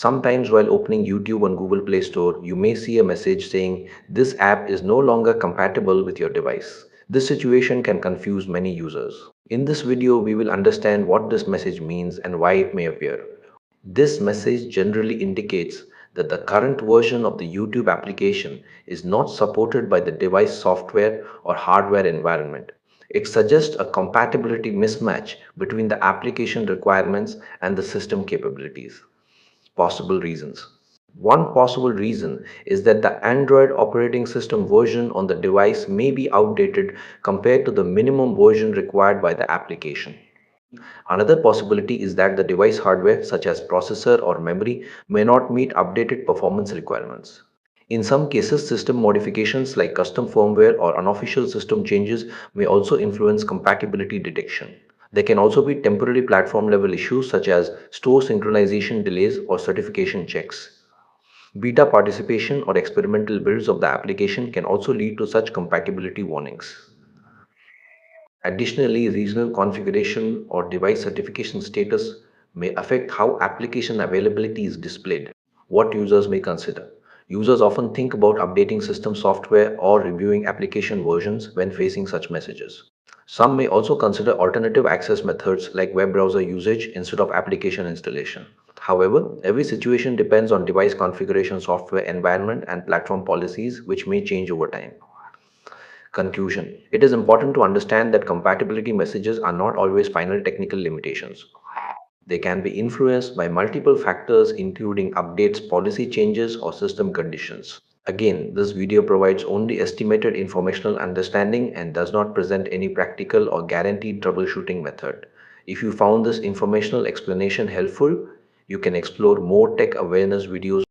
Sometimes while opening YouTube on Google Play Store, you may see a message saying this app is no longer compatible with your device. This situation can confuse many users. In this video, we will understand what this message means and why it may appear. This message generally indicates that the current version of the YouTube application is not supported by the device software or hardware environment. It suggests a compatibility mismatch between the application requirements and the system capabilities. Possible reasons. One possible reason is that the Android operating system version on the device may be outdated compared to the minimum version required by the application. Another possibility is that the device hardware, such as processor or memory, may not meet updated performance requirements. In some cases, system modifications like custom firmware or unofficial system changes may also influence compatibility detection. There can also be temporary platform level issues such as store synchronization delays or certification checks. Beta participation or experimental builds of the application can also lead to such compatibility warnings. Additionally, regional configuration or device certification status may affect how application availability is displayed. What users may consider. Users often think about updating system software or reviewing application versions when facing such messages. Some may also consider alternative access methods like web browser usage instead of application installation. However, every situation depends on device configuration, software environment, and platform policies, which may change over time. Conclusion. It is important to understand that compatibility messages are not always final technical limitations. They can be influenced by multiple factors including updates, policy changes, or system conditions. Again, this video provides only estimated informational understanding and does not present any practical or guaranteed troubleshooting method. If you found this informational explanation helpful, you can explore more tech awareness videos